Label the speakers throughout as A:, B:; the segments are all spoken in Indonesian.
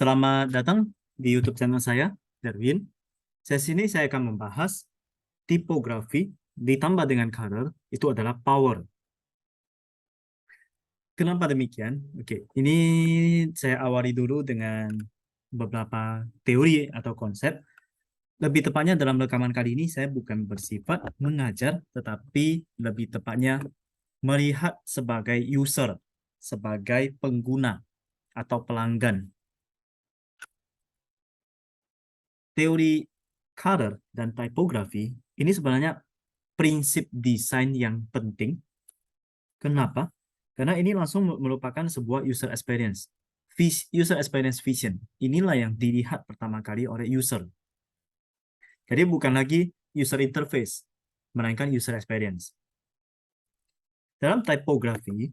A: Selamat datang di YouTube channel saya, Darwin. Sesi ini saya akan membahas tipografi ditambah dengan color itu adalah power. Kenapa demikian? Oke, ini saya awali dulu dengan beberapa teori atau konsep. Lebih tepatnya dalam rekaman kali ini saya bukan bersifat mengajar, tetapi lebih tepatnya melihat sebagai user, sebagai pengguna atau pelanggan. Teori color dan typography ini sebenarnya prinsip desain yang penting. Kenapa? Karena ini langsung merupakan sebuah user experience. User experience vision. Inilah yang dilihat pertama kali oleh user. Jadi bukan lagi user interface, melainkan user experience. Dalam typography,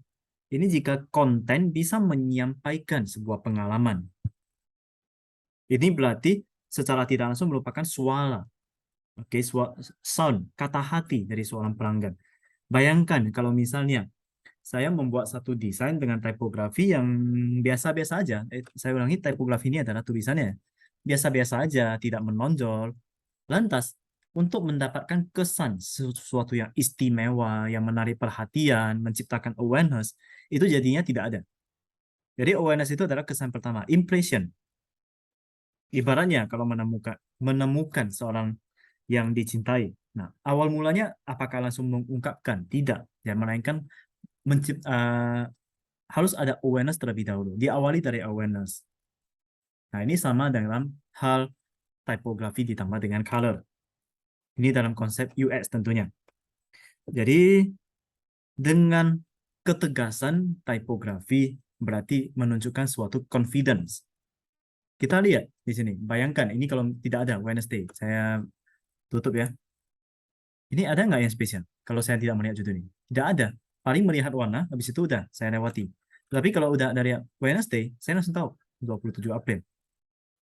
A: ini jika konten bisa menyampaikan sebuah pengalaman. Ini berarti secara tidak langsung merupakan suara. Oke, sound, kata hati dari seorang pelanggan. Bayangkan kalau misalnya saya membuat satu desain dengan tipografi yang biasa-biasa aja. Saya ulangi, tipografi ini adalah tulisannya biasa-biasa aja, tidak menonjol. Lantas, untuk mendapatkan kesan sesuatu yang istimewa, yang menarik perhatian, menciptakan awareness, itu jadinya tidak ada. Jadi awareness itu adalah kesan pertama, impression. Ibaratnya kalau menemukan seorang yang dicintai. Nah, awal mulanya apakah langsung mengungkapkan? Tidak. Ya, melainkan harus ada awareness terlebih dahulu. Diawali dari awareness. Nah, ini sama dalam hal typography ditambah dengan color. Ini dalam konsep UX tentunya. Jadi, dengan ketegasan typography berarti menunjukkan suatu confidence. Kita lihat di sini. Bayangkan, ini kalau tidak ada Wednesday. Saya tutup ya. Ini ada nggak yang spesial? Kalau saya tidak melihat judul ini. Tidak ada. Paling melihat warna, habis itu udah saya lewati. Tapi kalau udah dari Wednesday, saya langsung tahu 27 April.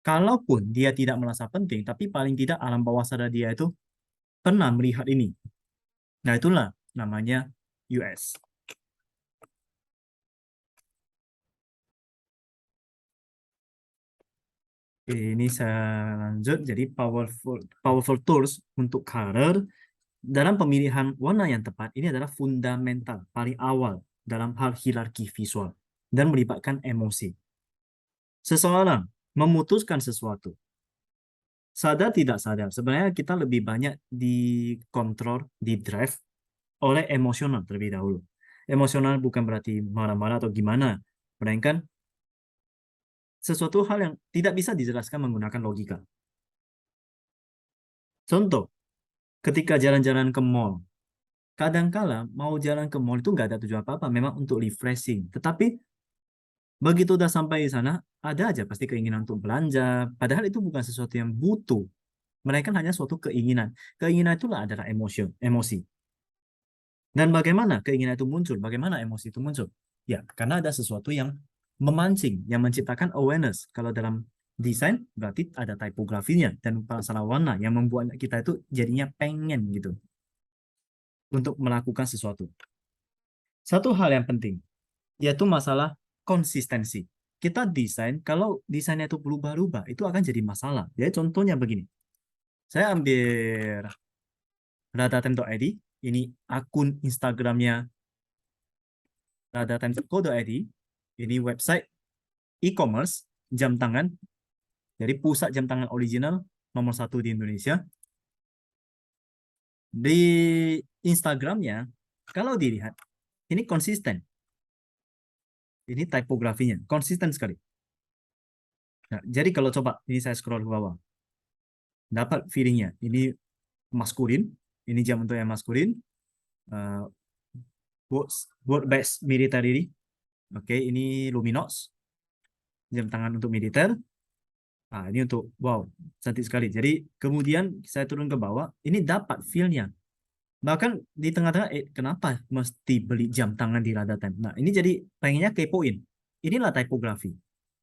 A: Kalaupun dia tidak merasa penting, tapi paling tidak alam bawah sadar dia itu pernah melihat ini. Nah, itulah namanya US. Ini saya lanjut. Jadi powerful tools untuk color dalam pemilihan warna yang tepat ini adalah fundamental paling awal dalam hal hierarki visual dan melibatkan emosi. Seseorang memutuskan sesuatu, sadar tidak sadar, sebenarnya kita lebih banyak dikontrol, di drive oleh emosional terlebih dahulu. Emosional bukan berarti marah-marah atau gimana, melainkan sesuatu hal yang tidak bisa dijelaskan menggunakan logika. Contoh, ketika jalan-jalan ke mall, kadangkala mau jalan ke mall itu nggak ada tujuan apa-apa, memang untuk refreshing. Tetapi begitu udah sampai di sana, ada aja pasti keinginan untuk belanja, padahal itu bukan sesuatu yang butuh, melainkan hanya suatu keinginan. Keinginan itulah adalah emosi. Dan bagaimana keinginan itu muncul? Bagaimana emosi itu muncul? Ya, karena ada sesuatu yang memancing, yang menciptakan awareness. Kalau dalam desain, berarti ada tipografinya dan masalah warna yang membuat kita itu jadinya pengen gitu untuk melakukan sesuatu. Satu hal yang penting, yaitu masalah konsistensi. Kita desain, kalau desainnya itu berubah-ubah, itu akan jadi masalah. Jadi contohnya begini. Saya ambil radatem.id, ini akun Instagramnya radatem.co.id, ini website e-commerce, jam tangan, dari pusat jam tangan original nomor 1 di Indonesia. Di Instagramnya, kalau dilihat, ini konsisten. Ini tipografinya, konsisten sekali. Nah, jadi kalau coba, ini saya scroll ke bawah, dapat feelingnya. Ini maskulin, ini jam untuk yang maskulin. World Best Military. Oke, ini Luminox, jam tangan untuk militer. Nah, ini untuk, wow, cantik sekali. Jadi, kemudian saya turun ke bawah, ini dapat feel-nya. Bahkan di tengah-tengah, kenapa mesti beli jam tangan di Radatem? Nah, ini jadi pengennya kepoin. Inilah tipografi.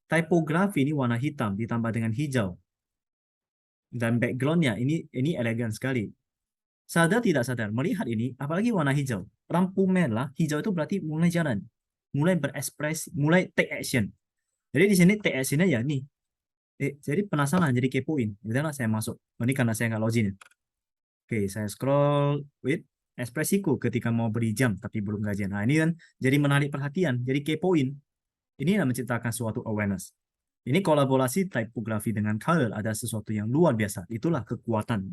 A: Tipografi ini warna hitam ditambah dengan hijau. Dan background-nya ini elegan sekali. Sadar tidak sadar, melihat ini, apalagi warna hijau. Lampu merah, hijau itu berarti mulai jalan. Mulai berekspresi, mulai take action. Jadi di sini take action-nya ya nih, Jadi penasaran, jadi kepoin. Udahlah saya masuk. Ini karena saya nggak login. Oke, saya scroll with ekspresiku ketika mau beri jam tapi belum gajian. Nah, ini kan jadi menarik perhatian, jadi kepoin. Ini yang menciptakan suatu awareness. Ini kolaborasi typography dengan color ada sesuatu yang luar biasa. Itulah kekuatan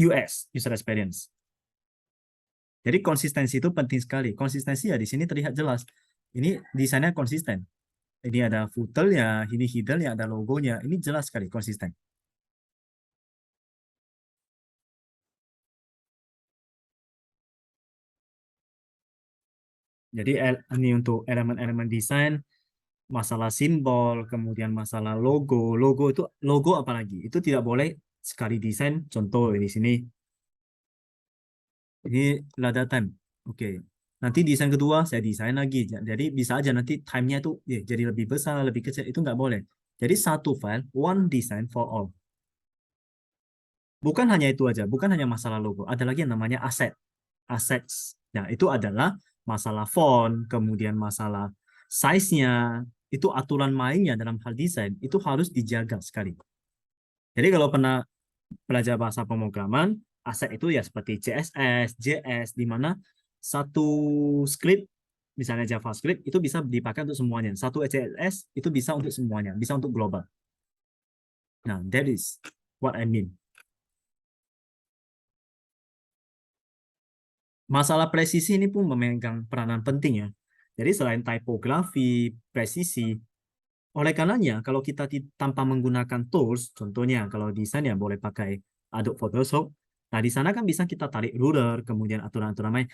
A: US, user experience. Jadi konsistensi itu penting sekali. Konsistensi ya di sini terlihat jelas. Ini desainnya konsisten. Ini ada footernya, ini headernya, ada logonya. Ini jelas sekali konsisten. Jadi ini untuk elemen-elemen desain, masalah simbol, kemudian masalah logo. Logo itu logo apalagi? Itu tidak boleh sekali desain. Contoh di sini ini lada time. Oke. Nanti desain kedua saya desain lagi. Jadi bisa aja nanti time-nya itu jadi lebih besar, lebih kecil. Itu nggak boleh. Jadi satu file, one design for all. Bukan hanya itu aja, bukan hanya masalah logo. Ada lagi yang namanya aset. Assets. Nah, itu adalah masalah font, kemudian masalah size-nya, itu aturan mainnya dalam hal desain, itu harus dijaga sekali. Jadi kalau pernah belajar bahasa pemrograman, aset itu ya seperti CSS, JS, di mana satu script, misalnya JavaScript, itu bisa dipakai untuk semuanya. Satu CSS itu bisa untuk semuanya, bisa untuk global. Nah, that is what I mean. Masalah presisi ini pun memegang peranan penting ya. Jadi selain tipografi, presisi, oleh karenanya kalau kita tanpa menggunakan tools, contohnya kalau desain ya boleh pakai Adobe Photoshop. Nah, di sana kan bisa kita tarik ruler, kemudian aturan-aturan lain.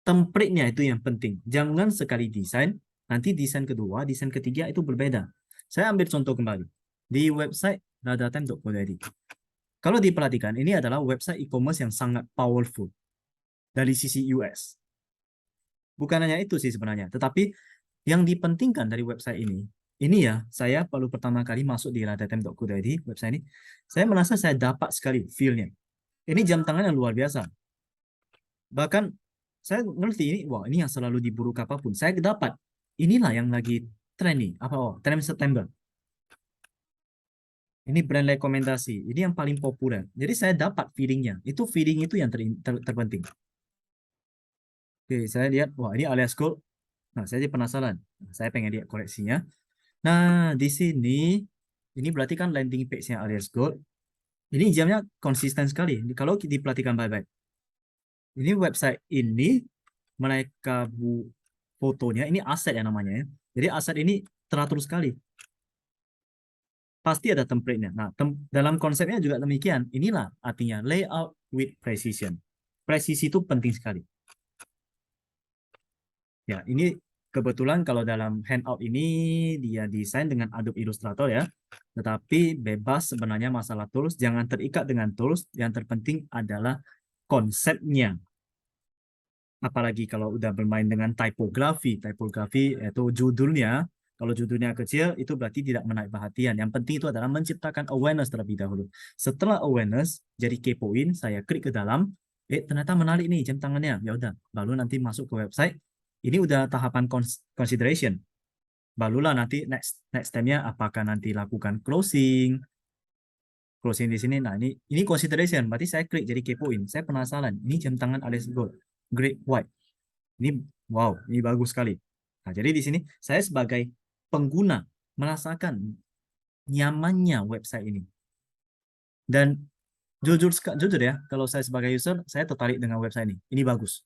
A: Template-nya itu yang penting. Jangan sekali desain, nanti desain kedua, desain ketiga itu berbeda. Saya ambil contoh kembali. Di website radatem.co.id. Kalau diperhatikan, ini adalah website e-commerce yang sangat powerful dari sisi US. Bukan hanya itu sih sebenarnya, tetapi yang dipentingkan dari website ini ya, saya baru pertama kali masuk di radatem.co.id, website ini, saya merasa saya dapat sekali feel-nya. Ini jam tangan yang luar biasa. Bahkan saya ngerti ini, wah ini yang selalu diburu apapun. Saya dapat, inilah yang lagi tren nih, apa tren September. Ini brand rekomendasi, ini yang paling populer. Jadi saya dapat feeling-nya. Itu feeling itu yang terpenting. Oke, saya lihat, wah ini alias gold. Nah, saya jadi penasaran. Saya pengen lihat koleksinya. Nah, di sini, ini berarti kan landing page-nya alias gold. Ini jamnya konsisten sekali. Kalau diperhatikan baik-baik. Ini website ini, mereka fotonya, ini aset ya namanya ya. Jadi aset ini teratur sekali. Pasti ada template-nya. Nah, dalam konsepnya juga demikian. Inilah artinya layout with precision. Presisi itu penting sekali. Ya, ini kebetulan kalau dalam handout ini dia desain dengan Adobe Illustrator ya. Tetapi bebas sebenarnya masalah tools. Jangan terikat dengan tools. Yang terpenting adalah konsepnya. Apalagi kalau udah bermain dengan tipografi. Tipografi yaitu judulnya. Kalau judulnya kecil, itu berarti tidak menarik perhatian. Yang penting itu adalah menciptakan awareness terlebih dahulu. Setelah awareness, jadi kepoin, saya klik ke dalam, ternyata menarik nih jam tangannya. Ya udah, baru nanti masuk ke website. Ini udah tahapan consideration. Barulah nanti next step-nya apakah nanti lakukan closing di sini. Nah, ini consideration. Berarti saya klik jadi kepoin. Saya penasaran. Ini jam tangan Alice Gold, Great White. Ini wow, ini bagus sekali. Nah, jadi di sini saya sebagai pengguna merasakan nyamannya website ini. Dan jujur ya, kalau saya sebagai user, saya tertarik dengan website ini. Ini bagus.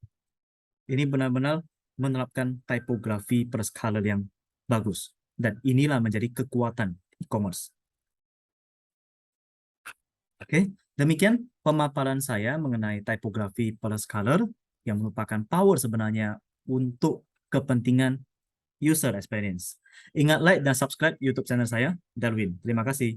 A: Ini benar-benar menerapkan tipografi per color yang bagus. Dan inilah menjadi kekuatan e-commerce. Oke, demikian pemaparan saya mengenai tipografi plus color yang merupakan power sebenarnya untuk kepentingan user experience. Ingat like dan subscribe YouTube channel saya, Darwin. Terima kasih.